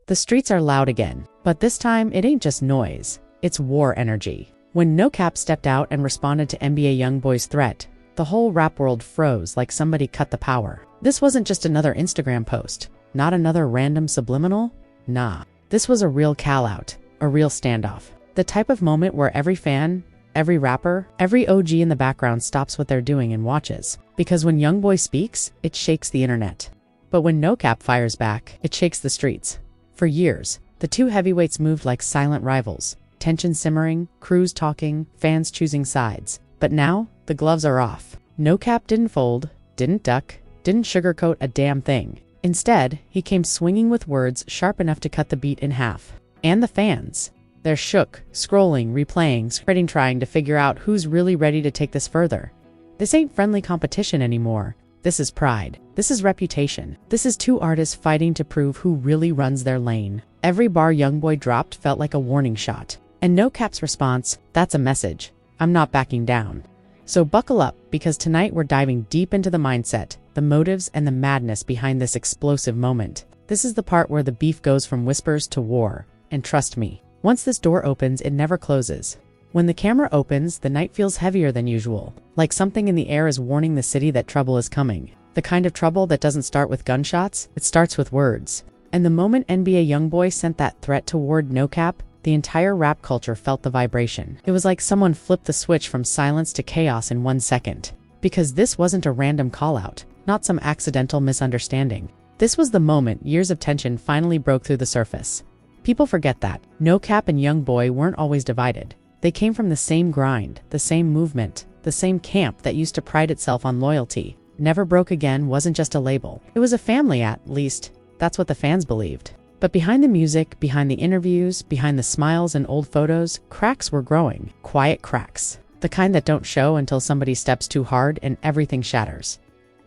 The streets are loud again, but this time it ain't just noise, it's war energy. When NoCap stepped out and responded to NBA YoungBoy's threat, the whole rap world froze like somebody cut the power. This wasn't just another Instagram post, not another random subliminal. Nah, this was a real call-out, a real standoff. The type of moment where every fan, every rapper, every OG in the background stops what they're doing and watches. Because when YoungBoy speaks, it shakes the internet. But when NoCap fires back, it shakes the streets. For years, the two heavyweights moved like silent rivals, tension simmering, crews talking, fans choosing sides. But now, the gloves are off. NoCap didn't fold, didn't duck, didn't sugarcoat a damn thing. Instead, he came swinging with words sharp enough to cut the beat in half. And the fans. They're shook, scrolling, replaying, spreading, trying to figure out who's really ready to take this further. This ain't friendly competition anymore. This is pride. This is reputation. This is two artists fighting to prove who really runs their lane. Every bar YoungBoy dropped felt like a warning shot. And NoCap's response, that's a message. I'm not backing down. So buckle up, because tonight we're diving deep into the mindset, the motives, and the madness behind this explosive moment. This is the part where the beef goes from whispers to war. And trust me, once this door opens, it never closes. When the camera opens, the night feels heavier than usual, like something in the air is warning the city that trouble is coming. The kind of trouble that doesn't start with gunshots, it starts with words. And the moment NBA YoungBoy sent that threat toward NoCap, the entire rap culture felt the vibration. It was like someone flipped the switch from silence to chaos in 1 second. Because this wasn't a random call-out, not some accidental misunderstanding. This was the moment years of tension finally broke through the surface. People forget that NoCap and YoungBoy weren't always divided. They came from the same grind, the same movement, the same camp that used to pride itself on loyalty. Never Broke Again wasn't just a label. It was a family, at least. That's what the fans believed. But behind the music, behind the interviews, behind the smiles and old photos, cracks were growing. Quiet cracks. The kind that don't show until somebody steps too hard and everything shatters.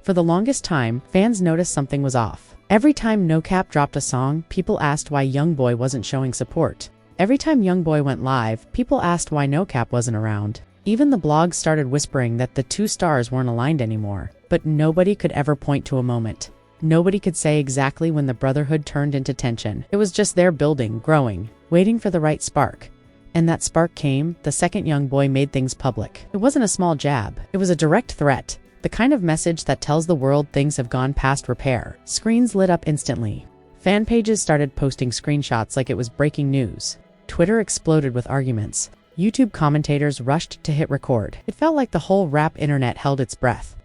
For the longest time, fans noticed something was off. Every time NoCap dropped a song, people asked why YoungBoy wasn't showing support. Every time YoungBoy went live, people asked why NoCap wasn't around. Even the blogs started whispering that the two stars weren't aligned anymore. But nobody could ever point to a moment. Nobody could say exactly when the brotherhood turned into tension. It was just there building, growing, waiting for the right spark. And that spark came the second YoungBoy made things public. It wasn't a small jab. It was a direct threat. The kind of message that tells the world things have gone past repair. Screens lit up instantly. Fan pages started posting screenshots like it was breaking news. Twitter exploded with arguments. YouTube commentators rushed to hit record. It felt like the whole rap internet held its breath,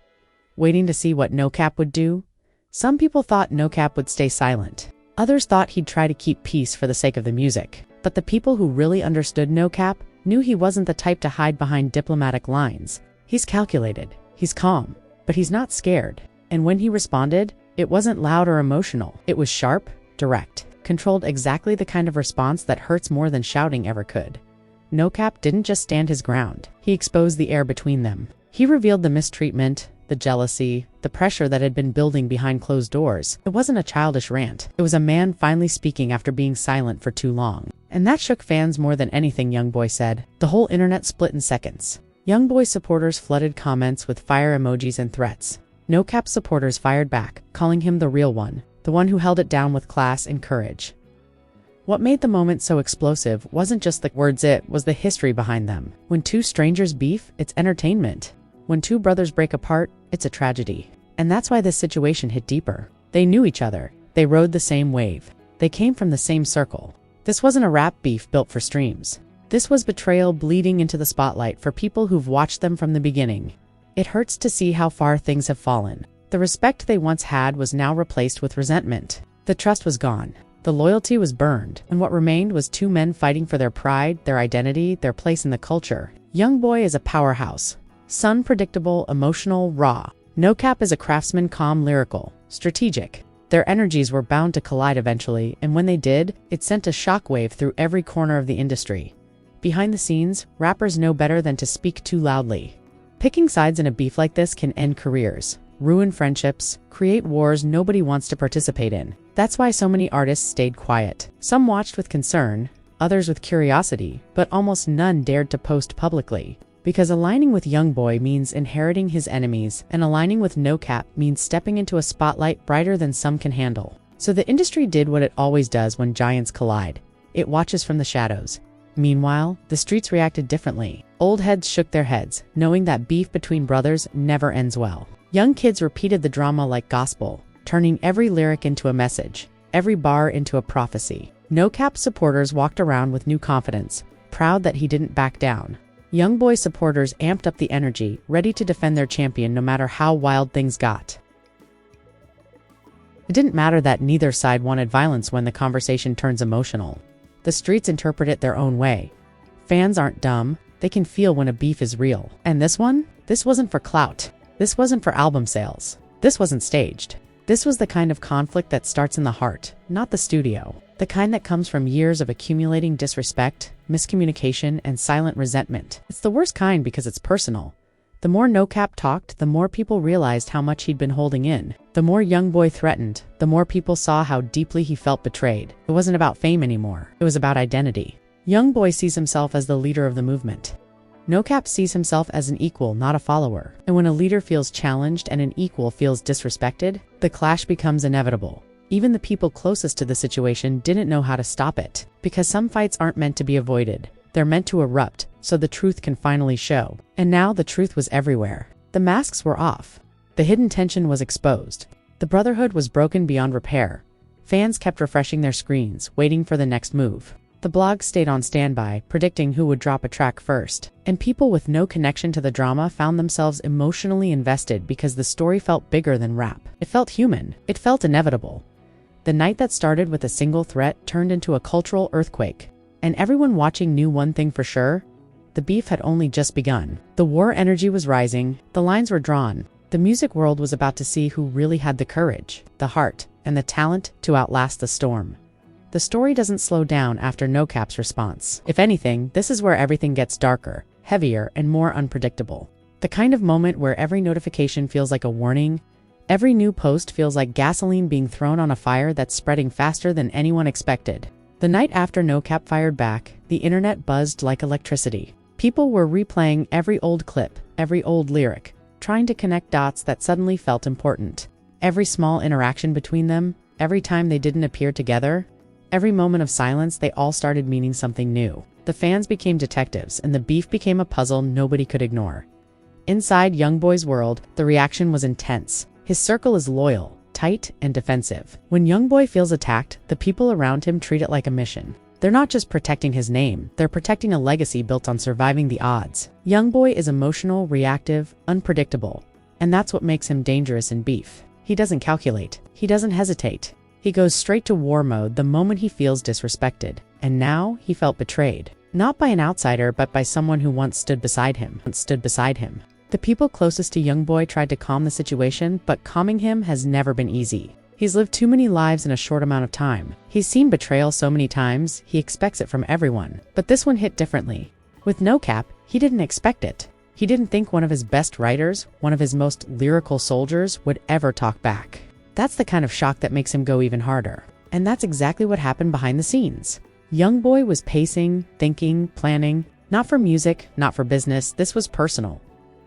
waiting to see what NoCap would do. Some people thought NoCap would stay silent. Others thought he'd try to keep peace for the sake of the music. But the people who really understood NoCap knew he wasn't the type to hide behind diplomatic lines. He's calculated, he's calm, but he's not scared. And when he responded, it wasn't loud or emotional. It was sharp, direct, controlled, exactly the kind of response that hurts more than shouting ever could. NoCap didn't just stand his ground. He exposed the air between them. He revealed the mistreatment, the jealousy, the pressure that had been building behind closed doors. It wasn't a childish rant. It was a man finally speaking after being silent for too long. And that shook fans more than anything YoungBoy said. The whole internet split in seconds. YoungBoy supporters flooded comments with fire emojis and threats. NoCap supporters fired back, calling him the real one, the one who held it down with class and courage. What made the moment so explosive wasn't just the words, it was the history behind them. When two strangers beef, it's entertainment. When two brothers break apart, it's a tragedy. And that's why this situation hit deeper. They knew each other. They rode the same wave. They came from the same circle. This wasn't a rap beef built for streams. This was betrayal bleeding into the spotlight for people who've watched them from the beginning. It hurts to see how far things have fallen. The respect they once had was now replaced with resentment. The trust was gone. The loyalty was burned. And what remained was two men fighting for their pride, their identity, their place in the culture. YoungBoy is a powerhouse. Sun predictable, emotional, raw. NoCap is a craftsman, calm, lyrical, strategic. Their energies were bound to collide eventually, and when they did, it sent a shockwave through every corner of the industry. Behind the scenes, rappers know better than to speak too loudly. Picking sides in a beef like this can end careers, ruin friendships, create wars nobody wants to participate in. That's why so many artists stayed quiet. Some watched with concern, others with curiosity, but almost none dared to post publicly. Because aligning with YoungBoy means inheriting his enemies, and aligning with NoCap means stepping into a spotlight brighter than some can handle. So the industry did what it always does when giants collide. It watches from the shadows. Meanwhile, the streets reacted differently. Old heads shook their heads, knowing that beef between brothers never ends well. Young kids repeated the drama like gospel, turning every lyric into a message, every bar into a prophecy. NoCap supporters walked around with new confidence, proud that he didn't back down. YoungBoy supporters amped up the energy, ready to defend their champion no matter how wild things got. It didn't matter that neither side wanted violence when the conversation turns emotional. The streets interpret it their own way. Fans aren't dumb, they can feel when a beef is real. And this one? This wasn't for clout. This wasn't for album sales. This wasn't staged. This was the kind of conflict that starts in the heart, not the studio. The kind that comes from years of accumulating disrespect, miscommunication, and silent resentment. It's the worst kind because it's personal. The more NoCap talked, the more people realized how much he'd been holding in. The more YoungBoy threatened, the more people saw how deeply he felt betrayed. It wasn't about fame anymore. It was about identity. YoungBoy sees himself as the leader of the movement. NoCap sees himself as an equal, not a follower. And when a leader feels challenged and an equal feels disrespected, the clash becomes inevitable. Even the people closest to the situation didn't know how to stop it, because some fights aren't meant to be avoided. They're meant to erupt, so the truth can finally show. And now the truth was everywhere. The masks were off. The hidden tension was exposed. The brotherhood was broken beyond repair. Fans kept refreshing their screens, waiting for the next move. The blogs stayed on standby, predicting who would drop a track first. And people with no connection to the drama found themselves emotionally invested because the story felt bigger than rap. It felt human. It felt inevitable. The night that started with a single threat turned into a cultural earthquake. And everyone watching knew one thing for sure: the beef had only just begun. The war energy was rising, the lines were drawn. The music world was about to see who really had the courage, the heart, and the talent to outlast the storm. The story doesn't slow down after NoCap's response. If anything, this is where everything gets darker, heavier, and more unpredictable. The kind of moment where every notification feels like a warning, every new post feels like gasoline being thrown on a fire that's spreading faster than anyone expected. The night after NoCap fired back, the internet buzzed like electricity. People were replaying every old clip, every old lyric, trying to connect dots that suddenly felt important. Every small interaction between them, every time they didn't appear together, every moment of silence, they all started meaning something new. The fans became detectives, and the beef became a puzzle nobody could ignore. Inside YoungBoy's world, the reaction was intense. His circle is loyal, tight, and defensive. When YoungBoy feels attacked, the people around him treat it like a mission. They're not just protecting his name, they're protecting a legacy built on surviving the odds. YoungBoy is emotional, reactive, unpredictable, and that's what makes him dangerous in beef. He doesn't calculate. He doesn't hesitate. He goes straight to war mode the moment he feels disrespected. And now he felt betrayed. Not by an outsider, but by someone who once stood beside him. The people closest to YoungBoy tried to calm the situation, but calming him has never been easy. He's lived too many lives in a short amount of time. He's seen betrayal so many times, he expects it from everyone. But this one hit differently. With NoCap, he didn't expect it. He didn't think one of his best writers, one of his most lyrical soldiers, would ever talk back. That's the kind of shock that makes him go even harder. And that's exactly what happened behind the scenes. YoungBoy was pacing, thinking, planning, not for music, not for business, this was personal.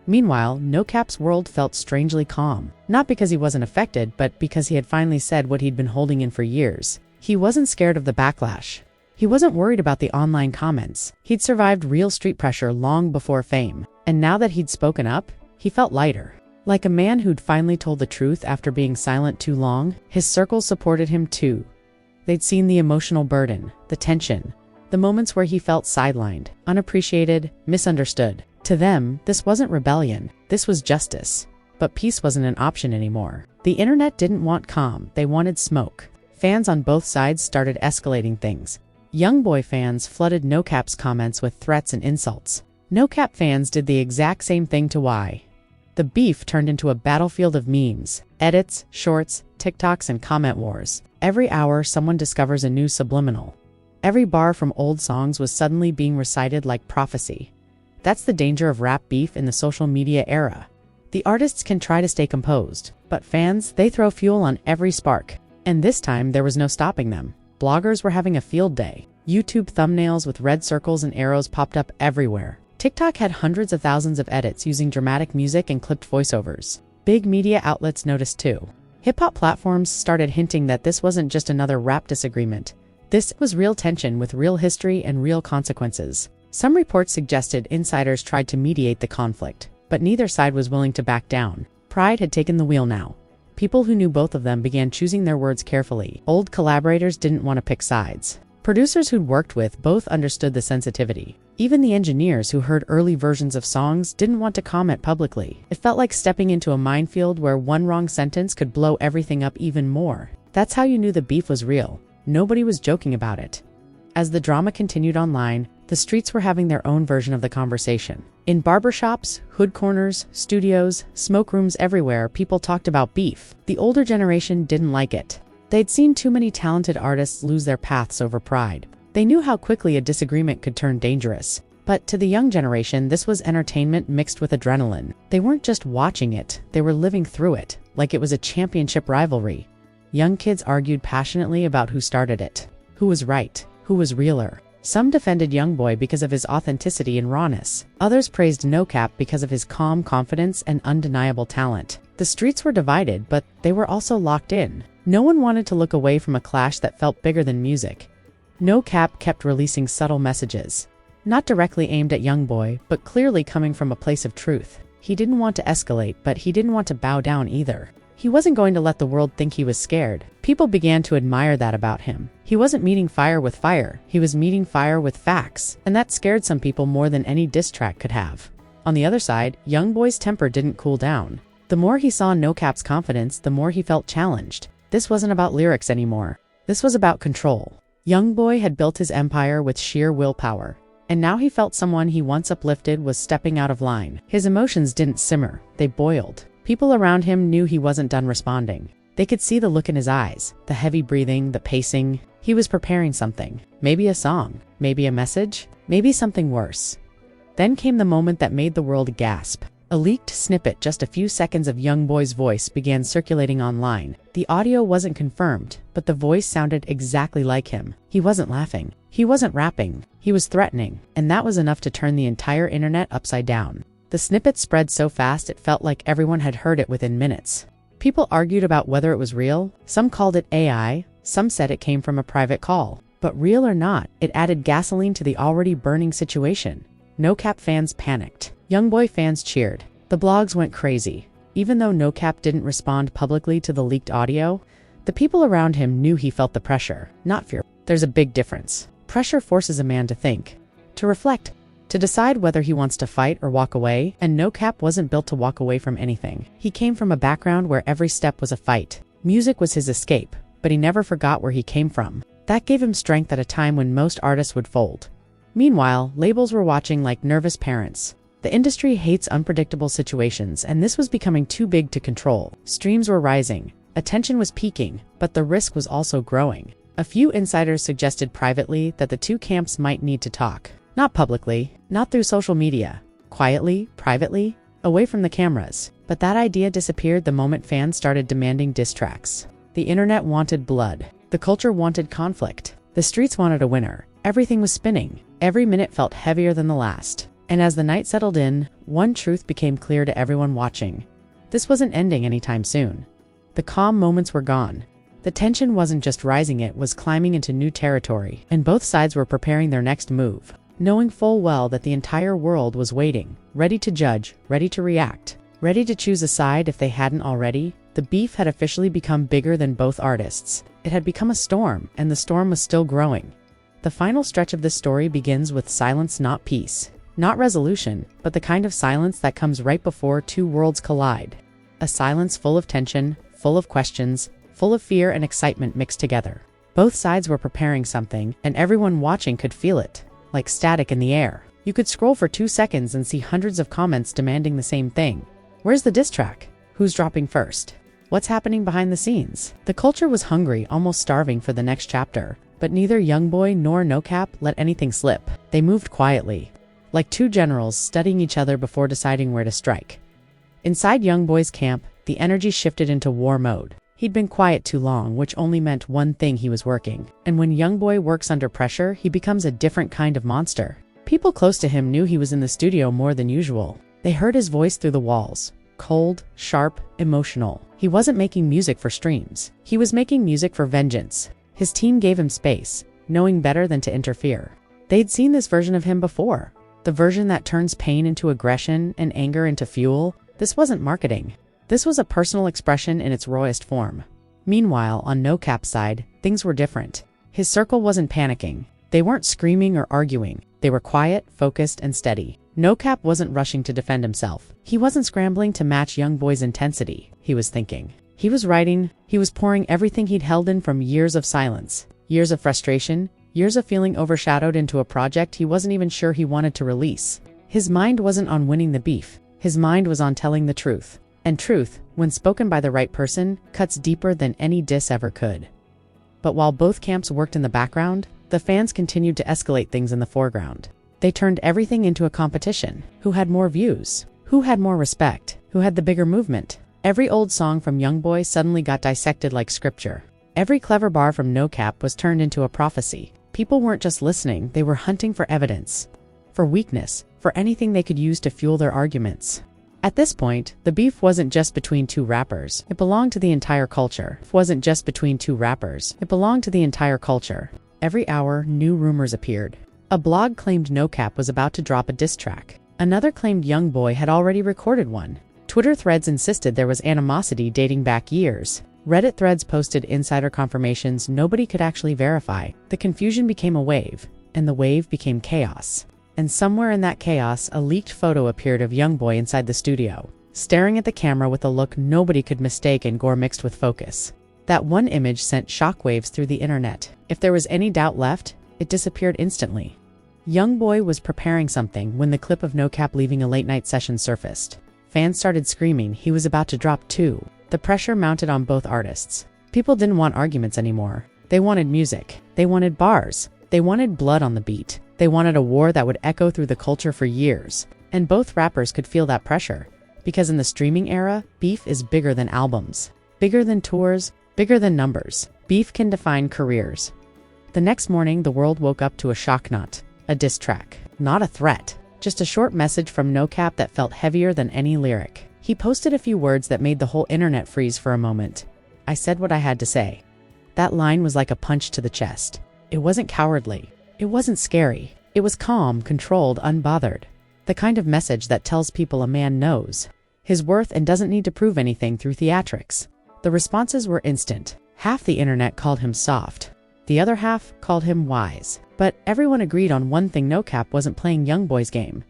Meanwhile, NoCap's world felt strangely calm. Not because he wasn't affected, but because he had finally said what he'd been holding in for years. He wasn't scared of the backlash. He wasn't worried about the online comments. He'd survived real street pressure long before fame. And now that he'd spoken up, he felt lighter. Like a man who'd finally told the truth after being silent too long, his circle supported him too. They'd seen the emotional burden, the tension, the moments where he felt sidelined, unappreciated, misunderstood. To them, this wasn't rebellion, this was justice. But peace wasn't an option anymore. The internet didn't want calm, they wanted smoke. Fans on both sides started escalating things. YoungBoy fans flooded NoCap's comments with threats and insults. NoCap fans did the exact same thing to Y. The beef turned into a battlefield of memes, edits, shorts, TikToks, and comment wars. Every hour, someone discovers a new subliminal. Every bar from old songs was suddenly being recited like prophecy. That's the danger of rap beef in the social media era. The artists can try to stay composed, but fans, they throw fuel on every spark. And this time, there was no stopping them. Bloggers were having a field day. YouTube thumbnails with red circles and arrows popped up everywhere. TikTok had hundreds of thousands of edits using dramatic music and clipped voiceovers. Big media outlets noticed too. Hip-hop platforms started hinting that this wasn't just another rap disagreement. This was real tension with real history and real consequences. Some reports suggested insiders tried to mediate the conflict, but neither side was willing to back down. Pride had taken the wheel now. People who knew both of them began choosing their words carefully. Old collaborators didn't want to pick sides. Producers who'd worked with both understood the sensitivity. Even the engineers who heard early versions of songs didn't want to comment publicly. It felt like stepping into a minefield where one wrong sentence could blow everything up even more. That's how you knew the beef was real. Nobody was joking about it. As the drama continued online, the streets were having their own version of the conversation. In barbershops, hood corners, studios, smoke rooms everywhere, people talked about beef. The older generation didn't like it. They'd seen too many talented artists lose their paths over pride. They knew how quickly a disagreement could turn dangerous. But to the young generation, this was entertainment mixed with adrenaline. They weren't just watching it, they were living through it, like it was a championship rivalry. Young kids argued passionately about who started it, who was right, who was realer. Some defended YoungBoy because of his authenticity and rawness. Others praised NoCap because of his calm confidence and undeniable talent. The streets were divided, but they were also locked in. No one wanted to look away from a clash that felt bigger than music. NoCap kept releasing subtle messages, not directly aimed at YoungBoy, but clearly coming from a place of truth. He didn't want to escalate, but he didn't want to bow down either. He wasn't going to let the world think he was scared. People began to admire that about him. He wasn't meeting fire with fire, he was meeting fire with facts, and that scared some people more than any diss track could have. On the other side, YoungBoy's temper didn't cool down. The more he saw NoCap's confidence, the more he felt challenged. This wasn't about lyrics anymore. This was about control. YoungBoy had built his empire with sheer willpower, and now he felt someone he once uplifted was stepping out of line. His emotions didn't simmer, they boiled. People around him knew he wasn't done responding. They could see the look in his eyes, the heavy breathing, the pacing. He was preparing something. Maybe a song, maybe a message, maybe something worse. Then came the moment that made the world gasp. A leaked snippet, just a few seconds of YoungBoy's voice, began circulating online. The audio wasn't confirmed, but the voice sounded exactly like him. He wasn't laughing. He wasn't rapping. He was threatening, and that was enough to turn the entire internet upside down. The snippet spread so fast it felt like everyone had heard it within minutes. People argued about whether it was real. Some called it AI, some said it came from a private call. But real or not, it added gasoline to the already burning situation. NoCap fans panicked. YoungBoy fans cheered. The blogs went crazy. Even though NoCap didn't respond publicly to the leaked audio, the people around him knew he felt the pressure, not fear. There's a big difference. Pressure forces a man to think, to reflect, to decide whether he wants to fight or walk away, and NoCap wasn't built to walk away from anything. He came from a background where every step was a fight. Music was his escape, but he never forgot where he came from. That gave him strength at a time when most artists would fold. Meanwhile, labels were watching like nervous parents. The industry hates unpredictable situations, and this was becoming too big to control. Streams were rising, attention was peaking, but the risk was also growing. A few insiders suggested privately that the two camps might need to talk. Not publicly, not through social media. Quietly, privately, away from the cameras. But that idea disappeared the moment fans started demanding diss tracks. The internet wanted blood. The culture wanted conflict. The streets wanted a winner. Everything was spinning. Every minute felt heavier than the last. And as the night settled in, one truth became clear to everyone watching. This wasn't ending anytime soon. The calm moments were gone. The tension wasn't just rising, it was climbing into new territory, and both sides were preparing their next move, knowing full well that the entire world was waiting, ready to judge, ready to react, ready to choose a side if they hadn't already. The beef had officially become bigger than both artists. It had become a storm, and the storm was still growing. The final stretch of this story begins with silence, not peace. Not resolution, but the kind of silence that comes right before two worlds collide. A silence full of tension, full of questions, full of fear and excitement mixed together. Both sides were preparing something, and everyone watching could feel it, like static in the air. You could scroll for 2 seconds and see hundreds of comments demanding the same thing. Where's the diss track? Who's dropping first? What's happening behind the scenes? The culture was hungry, almost starving for the next chapter, but neither YoungBoy nor NoCap let anything slip. They moved quietly, like two generals studying each other before deciding where to strike. Inside YoungBoy's camp, the energy shifted into war mode. He'd been quiet too long, which only meant one thing: he was working. And when YoungBoy works under pressure, he becomes a different kind of monster. People close to him knew he was in the studio more than usual. They heard his voice through the walls, cold, sharp, emotional. He wasn't making music for streams. He was making music for vengeance. His team gave him space, knowing better than to interfere. They'd seen this version of him before. The version that turns pain into aggression and anger into fuel. This wasn't marketing. This was a personal expression in its rawest form. Meanwhile, on NoCap's side, things were different. His circle wasn't panicking. They weren't screaming or arguing. They were quiet, focused, and steady. NoCap wasn't rushing to defend himself. He wasn't scrambling to match YoungBoy's intensity. He was thinking. He was writing. He was pouring everything he'd held in from years of silence, years of frustration, years of feeling overshadowed into a project he wasn't even sure he wanted to release. His mind wasn't on winning the beef. His mind was on telling the truth. And truth, when spoken by the right person, cuts deeper than any diss ever could. But while both camps worked in the background, the fans continued to escalate things in the foreground. They turned everything into a competition. Who had more views? Who had more respect? Who had the bigger movement? Every old song from YoungBoy suddenly got dissected like scripture. Every clever bar from NoCap was turned into a prophecy. People weren't just listening, they were hunting for evidence, for weakness, for anything they could use to fuel their arguments. At this point, the beef wasn't just between two rappers. It belonged to the entire culture. It wasn't just between two rappers. It belonged to the entire culture. Every hour, new rumors appeared. A blog claimed NoCap was about to drop a diss track. Another claimed YoungBoy had already recorded one. Twitter threads insisted there was animosity dating back years. Reddit threads posted insider confirmations nobody could actually verify. The confusion became a wave, and the wave became chaos. And somewhere in that chaos, a leaked photo appeared of YoungBoy inside the studio, staring at the camera with a look nobody could mistake and gore mixed with focus. That one image sent shockwaves through the internet. If there was any doubt left, it disappeared instantly. YoungBoy was preparing something when the clip of NoCap leaving a late-night session surfaced. Fans started screaming he was about to drop two. The pressure mounted on both artists. People didn't want arguments anymore. They wanted music. They wanted bars. They wanted blood on the beat. They wanted a war that would echo through the culture for years. And both rappers could feel that pressure. Because in the streaming era, beef is bigger than albums. Bigger than tours. Bigger than numbers. Beef can define careers. The next morning, the world woke up to a shock knot. A diss track. Not a threat. Just a short message from NoCap that felt heavier than any lyric. He posted a few words that made the whole internet freeze for a moment. I said what I had to say. That line was like a punch to the chest. It wasn't cowardly. It wasn't scary. It was calm, controlled, unbothered. The kind of message that tells people a man knows his worth and doesn't need to prove anything through theatrics. The responses were instant. Half the internet called him soft. The other half called him wise. But everyone agreed on one thing: NoCap wasn't playing YoungBoy's game.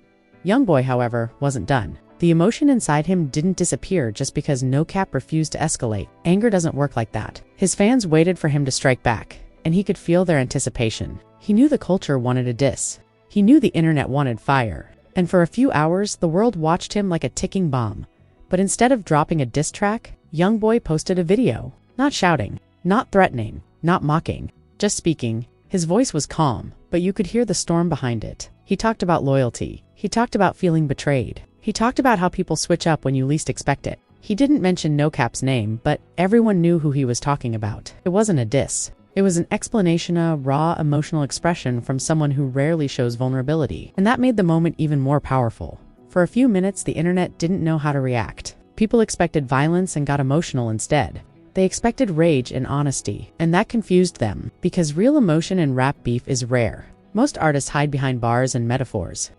YoungBoy, however, wasn't done. The emotion inside him didn't disappear just because NoCap refused to escalate. Anger doesn't work like that. His fans waited for him to strike back, and he could feel their anticipation. He knew the culture wanted a diss. He knew the internet wanted fire. And for a few hours, the world watched him like a ticking bomb. But instead of dropping a diss track, YoungBoy posted a video. Not shouting, not threatening, not mocking, just speaking. His voice was calm, but you could hear the storm behind it. He talked about loyalty. He talked about feeling betrayed. He talked about how people switch up when you least expect it. He didn't mention NoCap's name, but everyone knew who he was talking about. It wasn't a diss. It was an explanation, a raw, emotional expression from someone who rarely shows vulnerability. And that made the moment even more powerful. For a few minutes, the internet didn't know how to react. People expected violence and got emotional instead. They expected rage and honesty, and that confused them, because real emotion in rap beef is rare. Most artists hide behind bars and metaphors.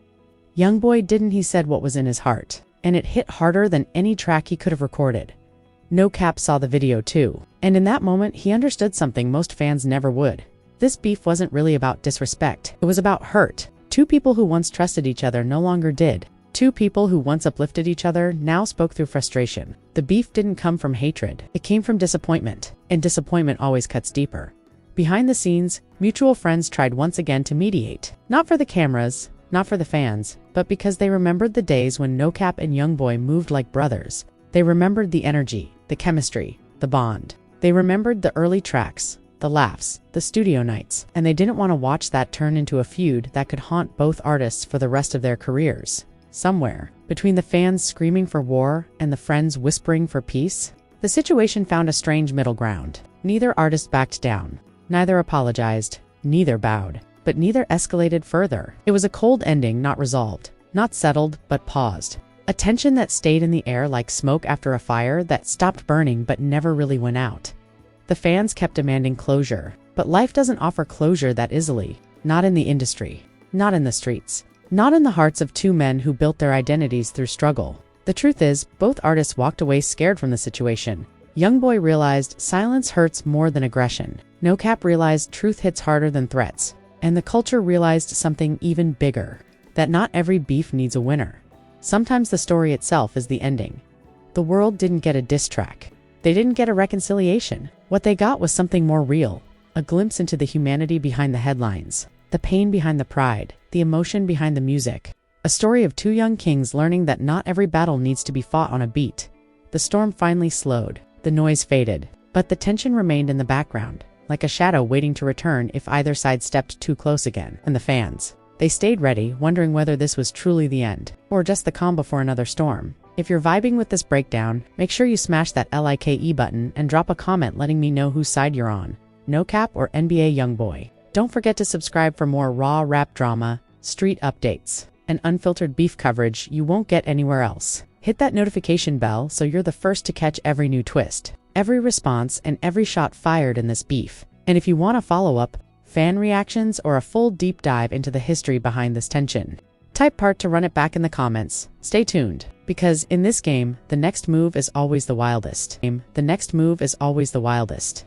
YoungBoy didn't. He said what was in his heart, and it hit harder than any track he could have recorded. NoCap saw the video too, and in that moment he understood something most fans never would. This beef wasn't really about disrespect. It was about hurt. Two people who once trusted each other no longer did. Two people who once uplifted each other now spoke through frustration. The beef didn't come from hatred. It came from disappointment, and disappointment always cuts deeper. Behind the scenes, mutual friends tried once again to mediate. Not for the cameras, not for the fans, but because they remembered the days when NoCap and YoungBoy moved like brothers. They remembered the energy, the chemistry, the bond. They remembered the early tracks, the laughs, the studio nights, and they didn't want to watch that turn into a feud that could haunt both artists for the rest of their careers. Somewhere, between the fans screaming for war and the friends whispering for peace, the situation found a strange middle ground. Neither artist backed down. Neither apologized. Neither bowed. But neither escalated further. It was a cold ending, not resolved. Not settled, but paused. A tension that stayed in the air like smoke after a fire that stopped burning but never really went out. The fans kept demanding closure, but life doesn't offer closure that easily. Not in the industry, not in the streets, not in the hearts of two men who built their identities through struggle. The truth is, both artists walked away scared from the situation. YoungBoy realized silence hurts more than aggression. NoCap realized truth hits harder than threats. And the culture realized something even bigger, that not every beef needs a winner. Sometimes the story itself is the ending. The world didn't get a diss track. They didn't get a reconciliation. What they got was something more real, a glimpse into the humanity behind the headlines, the pain behind the pride, the emotion behind the music. A story of two young kings learning that not every battle needs to be fought on a beat. The storm finally slowed, the noise faded, but the tension remained in the background, like a shadow waiting to return if either side stepped too close again. And the fans, they stayed ready, wondering whether this was truly the end, or just the calm before another storm. If you're vibing with this breakdown, make sure you smash that like button and drop a comment letting me know whose side you're on, NoCap or NBA YoungBoy. Don't forget to subscribe for more raw rap drama, street updates, and unfiltered beef coverage you won't get anywhere else. Hit that notification bell so you're the first to catch every new twist, every response, and every shot fired in this beef. And if you want a follow-up, fan reactions, or a full deep dive into the history behind this tension, type part to run it back in the comments. Stay tuned, because in this game, the next move is always the wildest. The next move is always the wildest.